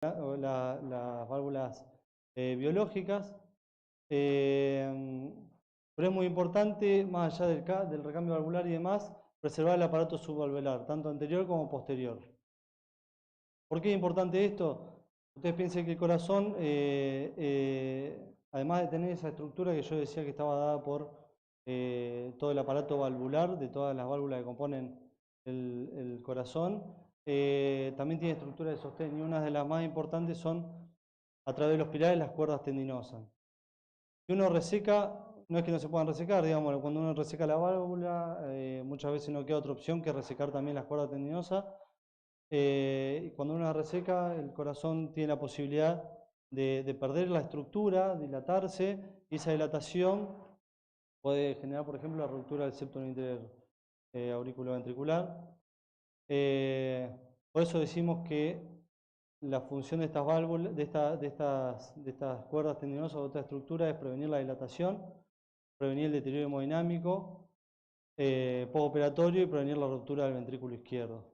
las válvulas biológicas. Pero es muy importante, más allá del recambio valvular y demás, preservar el aparato subvalvular, tanto anterior como posterior. ¿Por qué es importante esto? Ustedes piensen que el corazón, además de tener esa estructura que yo decía que estaba dada por todo el aparato valvular, de todas las válvulas que componen el corazón, también tiene estructura de sostén, y una de las más importantes son, a través de los pilares, las cuerdas tendinosas. Si uno reseca, no es que no se puedan resecar, digamos, cuando uno reseca la válvula, muchas veces no queda otra opción que resecar también las cuerdas tendinosas. Y cuando uno la reseca, el corazón tiene la posibilidad de perder la estructura, dilatarse, y esa dilatación puede generar, por ejemplo, la ruptura del septo auriculoventricular. Por eso decimos que la función de estas válvulas, de estas cuerdas tendinosas o de esta estructura es prevenir la dilatación, prevenir el deterioro hemodinámico postoperatorio y prevenir la ruptura del ventrículo izquierdo.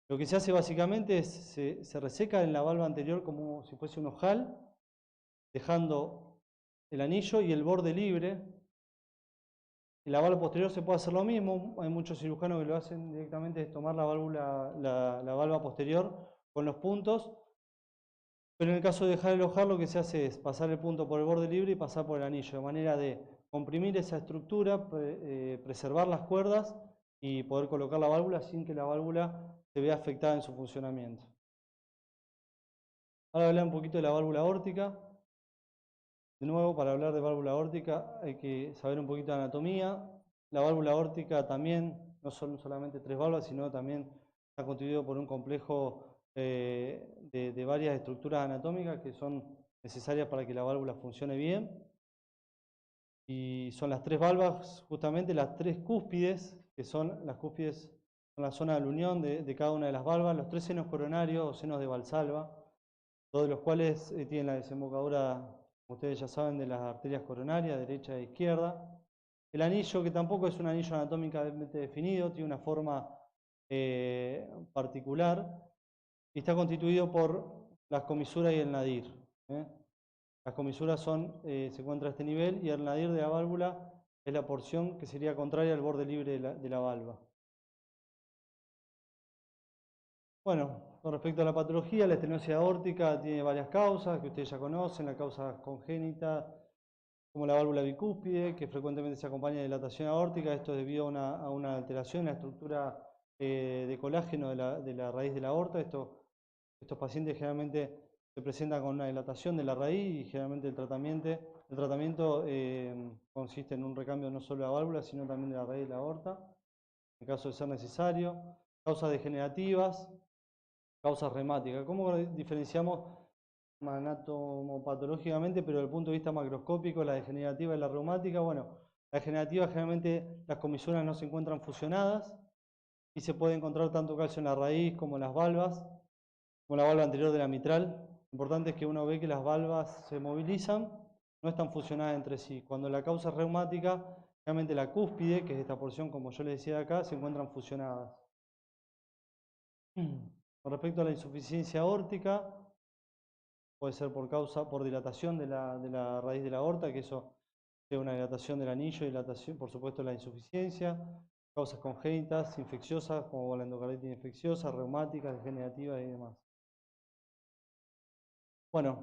Lo que se hace básicamente es se reseca en la valva anterior como si fuese un ojal, dejando el anillo y el borde libre. En la valva posterior se puede hacer lo mismo, hay muchos cirujanos que lo hacen directamente, es tomar la valva posterior con los puntos. Pero en el caso de dejar el ojal, lo que se hace es pasar el punto por el borde libre y pasar por el anillo, de manera de comprimir esa estructura, preservar las cuerdas y poder colocar la válvula sin que la válvula se vea afectada en su funcionamiento. Ahora voy a hablar un poquito de la válvula aórtica. De nuevo, para hablar de válvula aórtica hay que saber un poquito de anatomía. La válvula aórtica también, no son solamente 3 válvulas, sino también está constituido por un complejo de varias estructuras anatómicas que son necesarias para que la válvula funcione bien. Y son las 3 válvulas, justamente las 3 cúspides, que son las cúspides, son la zona de la unión de cada una de las válvulas, los 3 senos coronarios o senos de Valsalva, todos los cuales tienen la desembocadura, como ustedes ya saben, de las arterias coronarias, derecha e izquierda. El anillo, que tampoco es un anillo anatómicamente definido, tiene una forma particular, y está constituido por las comisuras y el nadir. Las comisuras se encuentran a este nivel, y el nadir de la válvula es la porción que sería contraria al borde libre de la válvula. Bueno, con respecto a la patología, la estenosis aórtica tiene varias causas que ustedes ya conocen, la causa congénita, como la válvula bicúspide, que frecuentemente se acompaña de dilatación aórtica. Esto es debido a una alteración en la estructura de colágeno de la raíz de la aorta. Estos pacientes generalmente se presentan con una dilatación de la raíz, y generalmente el tratamiento consiste en un recambio no solo de la válvula, sino también de la raíz de la aorta, en caso de ser necesario. Causas degenerativas, causas reumáticas. ¿Cómo diferenciamos anatomopatológicamente, pero desde el punto de vista macroscópico, la degenerativa y la reumática? Bueno, la degenerativa, generalmente las comisuras no se encuentran fusionadas y se puede encontrar tanto calcio en la raíz como en las valvas, como la valva anterior de la mitral. Lo importante es que uno ve que las valvas se movilizan, no están fusionadas entre sí. Cuando la causa es reumática, realmente la cúspide, que es esta porción, como yo les decía de acá, se encuentran fusionadas. Con respecto a la insuficiencia aórtica, puede ser por dilatación de la raíz de la aorta, que eso es una dilatación del anillo, dilatación, por supuesto, la insuficiencia, causas congénitas, infecciosas, como la endocarditis infecciosa, reumáticas, degenerativas y demás. Bueno,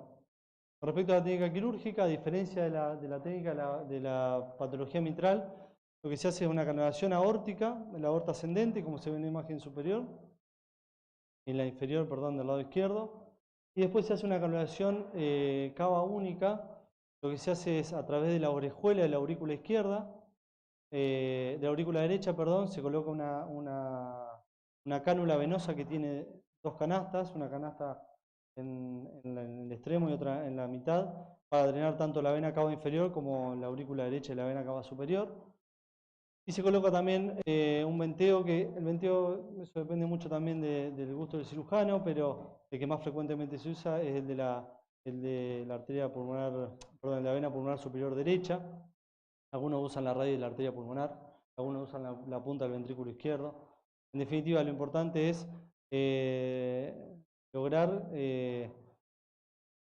con respecto a la técnica quirúrgica, a diferencia de la técnica de la patología mitral, lo que se hace es una canulación aórtica, en la aorta ascendente, como se ve en la imagen superior, en la inferior, perdón, del lado izquierdo, y después se hace una canulación cava única. Lo que se hace es, a través de la orejuela de la aurícula izquierda, de la aurícula derecha, perdón, se coloca una cánula venosa que tiene 2 canastas, una canasta en el extremo y otra en la mitad, para drenar tanto la vena cava inferior como la aurícula derecha y la vena cava superior. Y se coloca también un venteo, que el venteo, eso depende mucho también del gusto del cirujano, pero el que más frecuentemente se usa es el de la arteria pulmonar, perdón, de la vena pulmonar superior derecha. Algunos usan la raíz de la arteria pulmonar, algunos usan la punta del ventrículo izquierdo. En definitiva, lo importante es lograr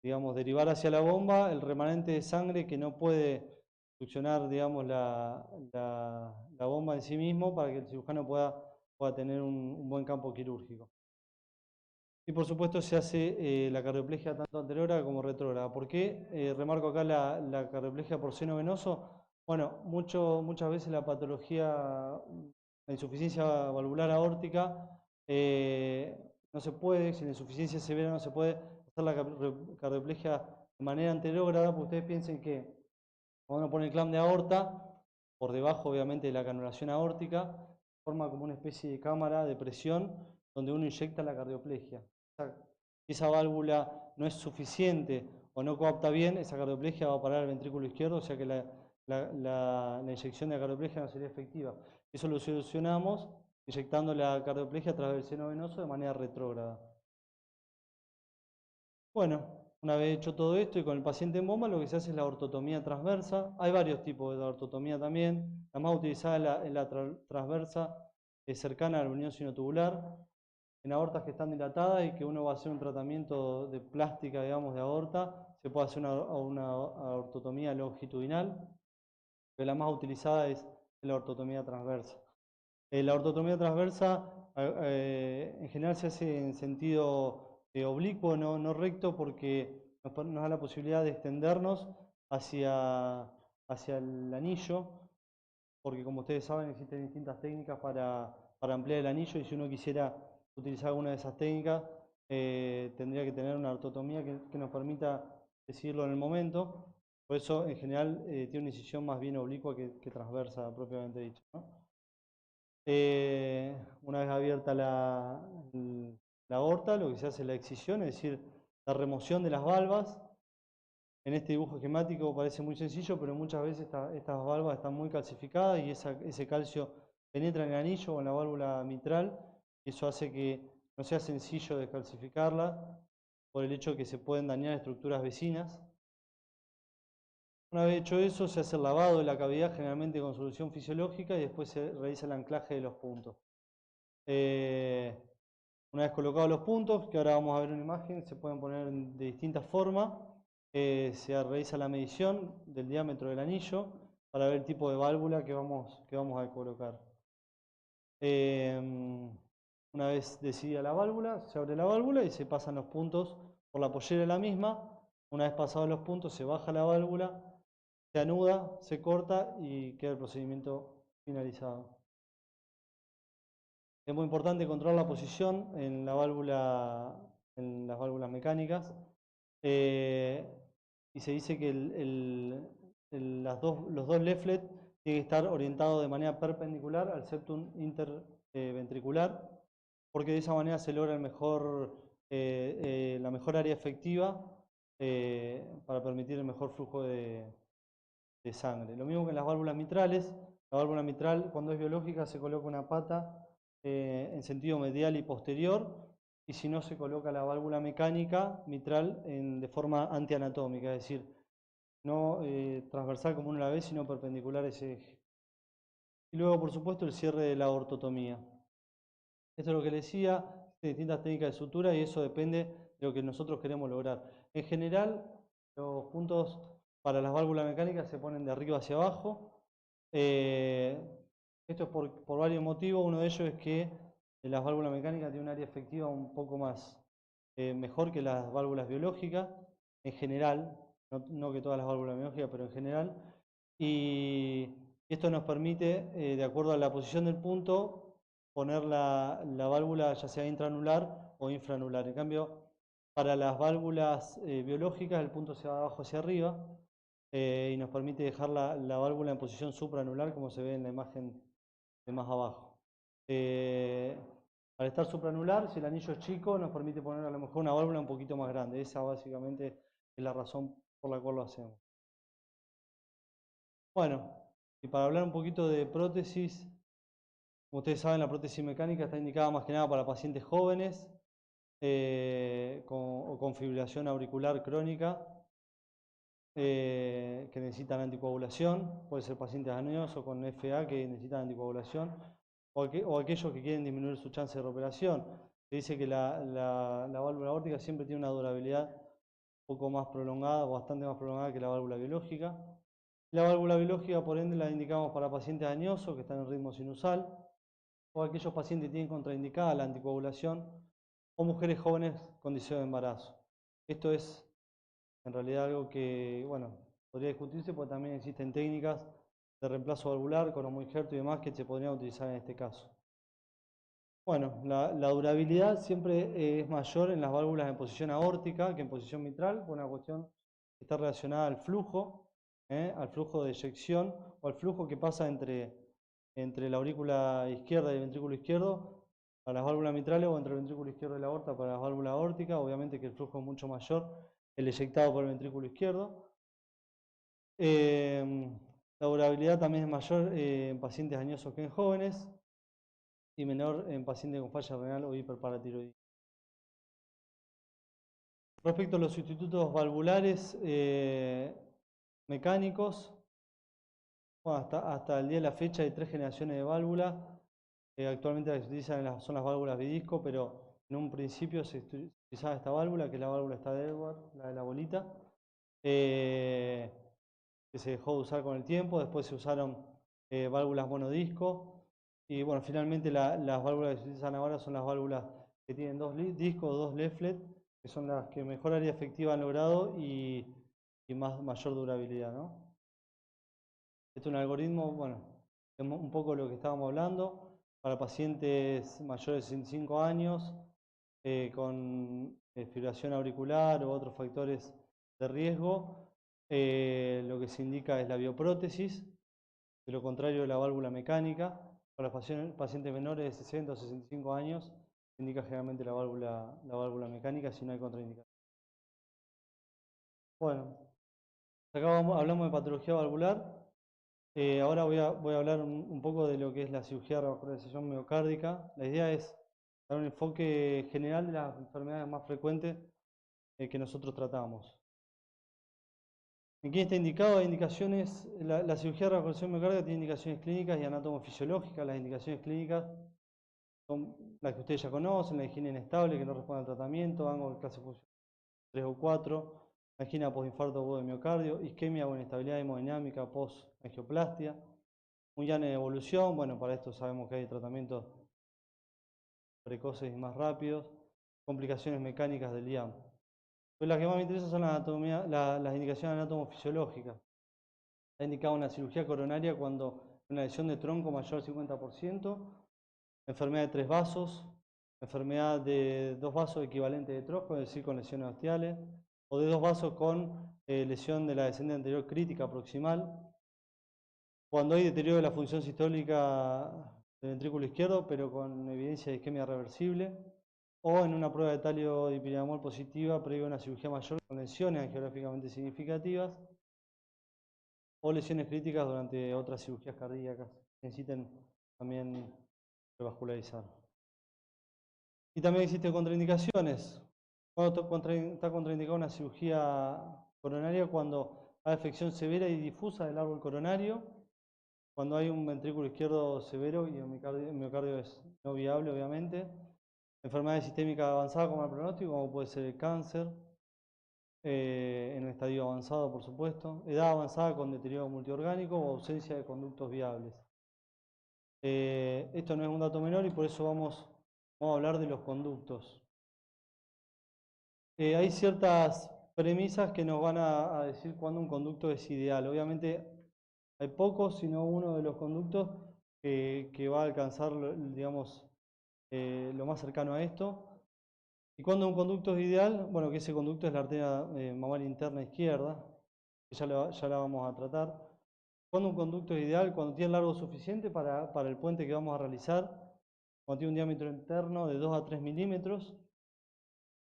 digamos, derivar hacia la bomba el remanente de sangre que no puede succionar, digamos, la bomba en sí mismo para que el cirujano pueda tener un buen campo quirúrgico. Y por supuesto se hace la cardioplegia tanto anterior como retrógrada. ¿Por qué remarco acá la cardioplegia por seno venoso? Bueno, muchas veces la patología, la insuficiencia valvular aórtica, no se puede, si la insuficiencia severa no se puede hacer la cardioplegia de manera anterógrada, porque ustedes piensen que cuando uno pone el clamp de aorta, por debajo obviamente de la canulación aórtica, forma como una especie de cámara de presión donde uno inyecta la cardioplegia. Si esa válvula no es suficiente o no coapta bien, esa cardioplegia va a parar al ventrículo izquierdo, o sea que la inyección de la cardioplegia no sería efectiva. Eso lo solucionamos inyectando la cardioplegia a través del seno venoso de manera retrógrada. Bueno, una vez hecho todo esto y con el paciente en bomba, lo que se hace es la ortotomía transversa. Hay varios tipos de ortotomía también. La más utilizada es la transversa cercana a la unión sinotubular, en aortas que están dilatadas y que uno va a hacer un tratamiento de plástica, digamos, de aorta, se puede hacer una ortotomía longitudinal, pero la más utilizada es la ortotomía transversa. La ortotomía transversa en general se hace en sentido oblicuo, no recto, porque nos da la posibilidad de extendernos hacia el anillo, porque como ustedes saben existen distintas técnicas para ampliar el anillo y si uno quisiera utilizar alguna de esas técnicas tendría que tener una ortotomía que nos permita decidirlo en el momento. Por eso en general tiene una incisión más bien oblicua que transversa propiamente dicha, ¿no? Una vez abierta la aorta, lo que se hace es la excisión, es decir, la remoción de las valvas. En este dibujo esquemático parece muy sencillo, pero muchas veces estas valvas están muy calcificadas y ese calcio penetra en el anillo o en la válvula mitral. Y eso hace que no sea sencillo descalcificarla por el hecho de que se pueden dañar estructuras vecinas. Una vez hecho eso, se hace el lavado de la cavidad generalmente con solución fisiológica y después se realiza el anclaje de los puntos. Una vez colocados los puntos, que ahora vamos a ver una imagen, se pueden poner de distintas formas. Se realiza la medición del diámetro del anillo para ver el tipo de válvula que vamos a colocar. Una vez decidida la válvula, se abre la válvula y se pasan los puntos por la pollera de la misma. Una vez pasados los puntos, se baja la válvula, se anuda, se corta y queda el procedimiento finalizado. Es muy importante controlar la posición en la válvula, en las válvulas mecánicas. Y se dice que los dos leaflets tienen que estar orientados de manera perpendicular al septum interventricular, porque de esa manera se logra la mejor área efectiva para permitir el mejor flujo de sangre. Lo mismo que en las válvulas mitrales. La válvula mitral, cuando es biológica, se coloca una pata en sentido medial y posterior, y si no, se coloca la válvula mecánica mitral de forma antianatómica, es decir, no transversal como uno la ve, sino perpendicular a ese eje. Y luego, por supuesto, el cierre de la ortotomía. Esto es lo que les decía, distintas técnicas de sutura y eso depende de lo que nosotros queremos lograr. En general, los puntos para las válvulas mecánicas se ponen de arriba hacia abajo. Esto es por varios motivos. Uno de ellos es que las válvulas mecánicas tienen un área efectiva un poco más mejor que las válvulas biológicas, en general, no que todas las válvulas biológicas, pero en general. Y esto nos permite, de acuerdo a la posición del punto, poner la válvula ya sea intraanular o infraanular. En cambio, para las válvulas biológicas el punto se va de abajo hacia arriba y nos permite dejar la válvula en posición supraanular como se ve en la imagen de más abajo. Al estar supraanular, si el anillo es chico, nos permite poner a lo mejor una válvula un poquito más grande. Esa básicamente es la razón por la cual lo hacemos. Bueno, y para hablar un poquito de prótesis, como ustedes saben, la prótesis mecánica está indicada más que nada para pacientes jóvenes con fibrilación auricular crónica que necesitan anticoagulación. Puede ser pacientes aneosos con FA que necesitan anticoagulación o aquellos que quieren disminuir su chance de reoperación. Se dice que la válvula aórtica siempre tiene una durabilidad poco más prolongada, o bastante más prolongada que la válvula biológica. La válvula biológica, por ende, la indicamos para pacientes añosos que están en ritmo sinusal, o aquellos pacientes que tienen contraindicada la anticoagulación, o mujeres jóvenes con deseo de embarazo. Esto es en realidad algo que, bueno, podría discutirse porque también existen técnicas de reemplazo valvular con homoinjerto y demás que se podrían utilizar en este caso. Bueno, la durabilidad siempre es mayor en las válvulas en posición aórtica que en posición mitral, por una cuestión que está relacionada al flujo de eyección o al flujo que pasa entre la aurícula izquierda y el ventrículo izquierdo para las válvulas mitrales o entre el ventrículo izquierdo y la aorta para las válvulas aórticas. Obviamente que el flujo es mucho mayor el eyectado por el ventrículo izquierdo. La durabilidad también es mayor en pacientes añosos que en jóvenes y menor en pacientes con falla renal o hiperparatiroidismo. Respecto a los sustitutos valvulares mecánicos, bueno, hasta el día de la fecha hay 3 generaciones de válvulas. Actualmente las que se utilizan son las válvulas bidisco, pero en un principio se utilizaba esta válvula, que es la válvula esta de Edwards, la de la bolita, que se dejó de usar con el tiempo. Después se usaron válvulas monodisco. Y bueno, finalmente las válvulas que se utilizan ahora son las válvulas que tienen 2 discos o 2 leaflet, que son las que mejor área efectiva han logrado y mayor durabilidad, ¿no? Este es un algoritmo, bueno, es un poco lo que estábamos hablando, para pacientes mayores de 65 años, con fibrilación auricular o otros factores de riesgo. Lo que se indica es la bioprótesis, de lo contrario de la válvula mecánica. Para los pacientes menores de 60 o 65 años, se indica generalmente la válvula mecánica si no hay contraindicación. Bueno, acá hablamos de patología valvular. Ahora voy a hablar un poco de lo que es la cirugía de revascularización miocárdica. La idea es dar un enfoque general de las enfermedades más frecuentes que nosotros tratamos. ¿En quién está indicado? Hay indicaciones, la cirugía de revascularización miocárdica tiene indicaciones clínicas y anatomofisiológicas. Las indicaciones clínicas son las que ustedes ya conocen: la angina inestable que no responde al tratamiento, ángulo de clase funcional 3 o 4, angina postinfarto agudo de miocardio, isquemia o inestabilidad hemodinámica post-angioplastia. Un llano de evolución, bueno, para esto sabemos que hay tratamientos precoces y más rápidos. Complicaciones mecánicas del IAM. Pero las que más me interesan son las indicaciones anatomofisiológicas. Está indicada una cirugía coronaria cuando una lesión de tronco mayor al 50%, enfermedad de 3 vasos, enfermedad de 2 vasos equivalente de tronco, es decir, con lesiones ostiales, o de 2 vasos con lesión de la descendente anterior crítica proximal. Cuando hay deterioro de la función sistólica del ventrículo izquierdo, pero con evidencia de isquemia reversible, o en una prueba de talio dipiriamol positiva previo a una cirugía mayor con lesiones angiográficamente significativas, o lesiones críticas durante otras cirugías cardíacas que necesiten también revascularizar. Y también existen contraindicaciones. Cuando está contraindicada una cirugía coronaria, cuando hay afección severa y difusa del árbol coronario, cuando hay un ventrículo izquierdo severo y el miocardio es no viable, obviamente. Enfermedades sistémicas avanzadas como el pronóstico, como puede ser el cáncer, en un estadio avanzado, por supuesto. Edad avanzada con deterioro multiorgánico o ausencia de conductos viables. Esto no es un dato menor y por eso vamos a hablar de los conductos. Hay ciertas premisas que nos van a decir cuándo un conducto es ideal. Obviamente hay pocos, sino uno de los conductos que va a alcanzar, digamos, lo más cercano a esto. ¿Y cuándo un conducto es ideal? Bueno, que ese conducto es la arteria mamaria interna izquierda, que ya la vamos a tratar. ¿Cuándo un conducto es ideal? Cuando tiene largo suficiente para el puente que vamos a realizar, cuando tiene un diámetro interno de 2 a 3 milímetros,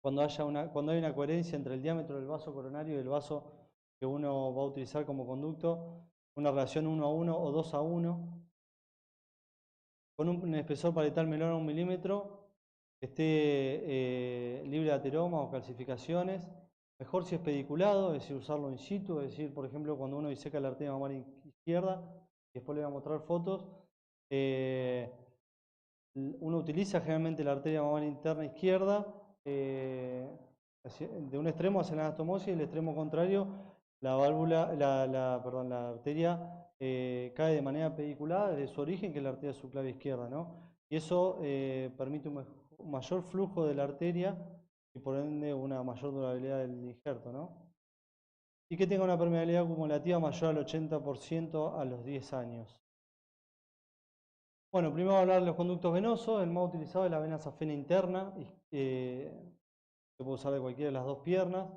cuando hay una coherencia entre el diámetro del vaso coronario y el vaso que uno va a utilizar como conducto, una relación 1 a 1 o 2 a 1, con un espesor parietal menor a 1 milímetro, que esté libre de ateroma o calcificaciones, mejor si es pediculado, es decir, usarlo in situ, es decir, por ejemplo, cuando uno diseca la arteria mamaria izquierda, y después le voy a mostrar fotos, uno utiliza generalmente la arteria mamaria interna izquierda de un extremo hacia la anastomosis y el extremo contrario, la válvula, perdón, la arteria cae de manera pediculada desde su origen, que es la arteria subclavia izquierda, ¿no? Y eso permite un mayor flujo de la arteria y por ende una mayor durabilidad del injerto, ¿no? Y que tenga una permeabilidad acumulativa mayor al 80% a los 10 años. Bueno, primero hablar de los conductos venosos. El más utilizado es la vena safena interna, se puede usar de cualquiera de las dos piernas.